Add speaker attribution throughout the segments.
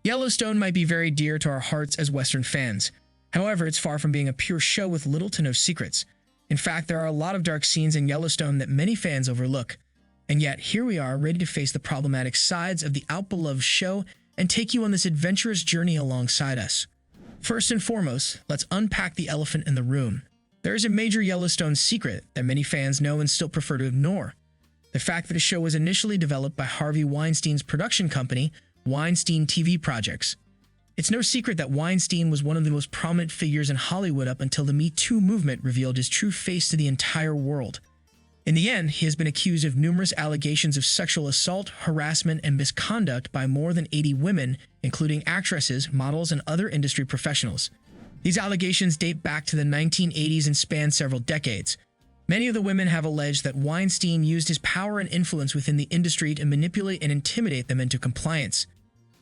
Speaker 1: Yellowstone might be very dear to our hearts as Western fans. However, it's far from being a pure show with little to no secrets. In fact, there are a lot of dark scenes in Yellowstone that many fans overlook. And yet, here we are, ready to face the problematic sides of the outbeloved show and take you on this adventurous journey alongside us. First and foremost, let's unpack the elephant in the room. There is a major Yellowstone secret that many fans know and still prefer to ignore. The fact that the show was initially developed by Harvey Weinstein's production company, Weinstein TV Projects. It's no secret that Weinstein was one of the most prominent figures in Hollywood up until the Me Too movement revealed his true face to the entire world. In the end, he has been accused of numerous allegations of sexual assault, harassment, and misconduct by more than 80 women, including actresses, models, and other industry professionals. These allegations date back to the 1980s and span several decades. Many of the women have alleged that Weinstein used his power and influence within the industry to manipulate and intimidate them into compliance.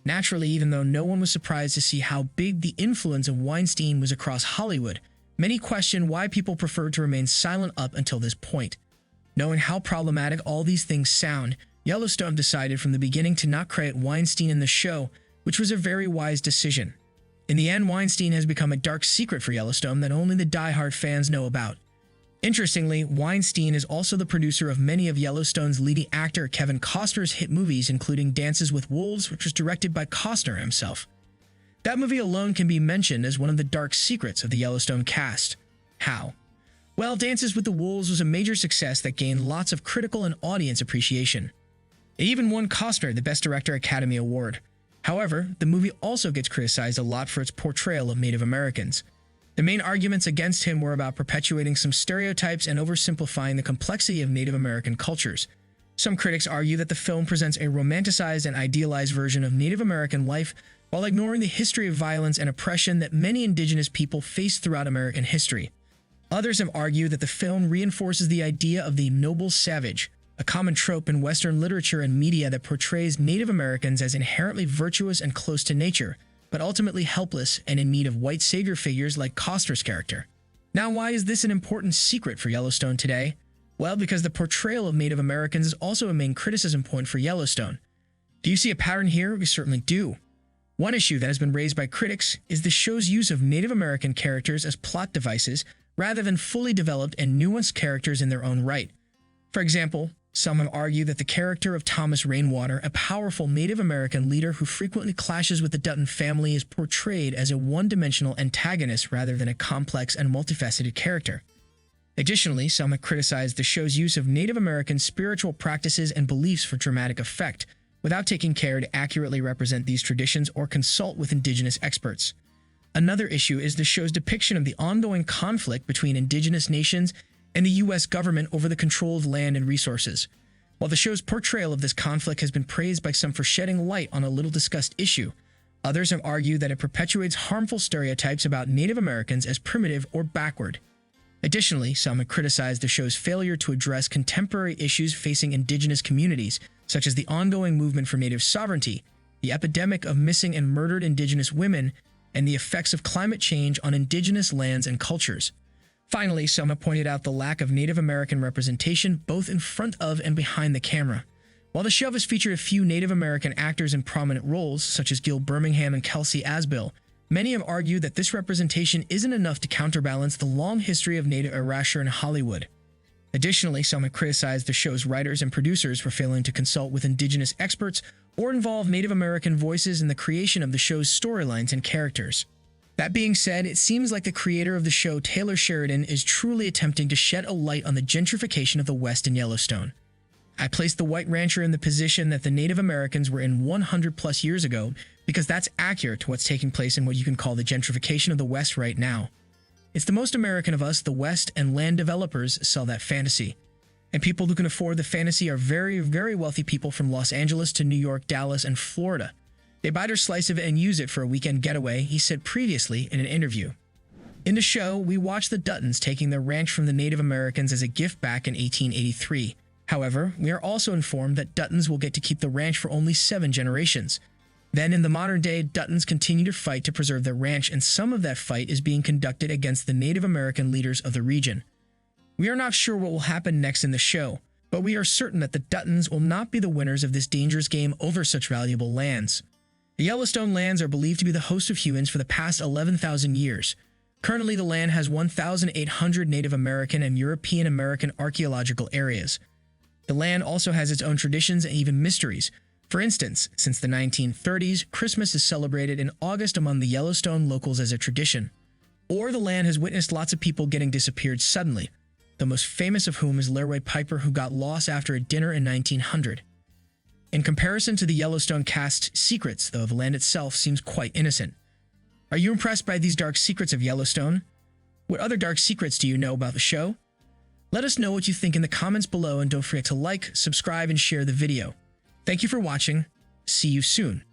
Speaker 1: Naturally, even though no one was surprised to see how big the influence of Weinstein was across Hollywood, many question why people preferred to remain silent up until this point. Knowing how problematic all these things sound, Yellowstone decided from the beginning to not credit Weinstein in the show, which was a very wise decision. In the end, Weinstein has become a dark secret for Yellowstone that only the die-hard fans know about. Interestingly, Weinstein is also the producer of many of Yellowstone's leading actor Kevin Costner's hit movies, including Dances with Wolves, which was directed by Costner himself. That movie alone can be mentioned as one of the dark secrets of the Yellowstone cast. How? Well, Dances with the Wolves was a major success that gained lots of critical and audience appreciation. It even won Costner the Best Director Academy Award. However, the movie also gets criticized a lot for its portrayal of Native Americans. The main arguments against him were about perpetuating some stereotypes and oversimplifying the complexity of Native American cultures. Some critics argue that the film presents a romanticized and idealized version of Native American life while ignoring the history of violence and oppression that many indigenous people faced throughout American history. Others have argued that the film reinforces the idea of the noble savage, a common trope in Western literature and media that portrays Native Americans as inherently virtuous and close to nature, but ultimately helpless and in need of white savior figures like Costner's character. Now, why is this an important secret for Yellowstone today? Well, because the portrayal of Native Americans is also a main criticism point for Yellowstone. Do you see a pattern here? We certainly do. One issue that has been raised by critics is the show's use of Native American characters as plot devices rather than fully developed and nuanced characters in their own right. For example, some have argued that the character of Thomas Rainwater, a powerful Native American leader who frequently clashes with the Dutton family, is portrayed as a one-dimensional antagonist rather than a complex and multifaceted character. Additionally, some have criticized the show's use of Native American spiritual practices and beliefs for dramatic effect, without taking care to accurately represent these traditions or consult with indigenous experts. Another issue is the show's depiction of the ongoing conflict between indigenous nations and the U.S. government over the control of land and resources. While the show's portrayal of this conflict has been praised by some for shedding light on a little-discussed issue, others have argued that it perpetuates harmful stereotypes about Native Americans as primitive or backward. Additionally, some have criticized the show's failure to address contemporary issues facing indigenous communities, such as the ongoing movement for Native sovereignty, the epidemic of missing and murdered indigenous women, and the effects of climate change on indigenous lands and cultures. Finally, some have pointed out the lack of Native American representation both in front of and behind the camera. While the show has featured a few Native American actors in prominent roles, such as Gil Birmingham and Kelsey Asbill, many have argued that this representation isn't enough to counterbalance the long history of Native erasure in Hollywood. Additionally, some have criticized the show's writers and producers for failing to consult with indigenous experts or involve Native American voices in the creation of the show's storylines and characters. That being said, it seems like the creator of the show, Taylor Sheridan, is truly attempting to shed a light on the gentrification of the West in Yellowstone. I placed the White Rancher in the position that the Native Americans were in 100 plus years ago because that's accurate to what's taking place in what you can call the gentrification of the West right now. It's the most American of us, the West, and land developers sell that fantasy. And people who can afford the fantasy are very, very wealthy people from Los Angeles to New York, Dallas, and Florida. They buy their slice of it and use it for a weekend getaway, he said previously in an interview. In the show, we watch the Duttons taking their ranch from the Native Americans as a gift back in 1883. However, we are also informed that Duttons will get to keep the ranch for only 7 generations. Then, in the modern day, Duttons continue to fight to preserve their ranch, and some of that fight is being conducted against the Native American leaders of the region. We are not sure what will happen next in the show, but we are certain that the Duttons will not be the winners of this dangerous game over such valuable lands. The Yellowstone lands are believed to be the host of humans for the past 11,000 years. Currently, the land has 1,800 Native American and European American archaeological areas. The land also has its own traditions and even mysteries. For instance, since the 1930s, Christmas is celebrated in August among the Yellowstone locals as a tradition. Or the land has witnessed lots of people getting disappeared suddenly, the most famous of whom is Lerway Piper, who got lost after a dinner in 1900. In comparison to the Yellowstone cast's secrets, though, the land itself seems quite innocent. Are you impressed by these dark secrets of Yellowstone? What other dark secrets do you know about the show? Let us know what you think in the comments below, and don't forget to like, subscribe, and share the video. Thank you for watching. See you soon.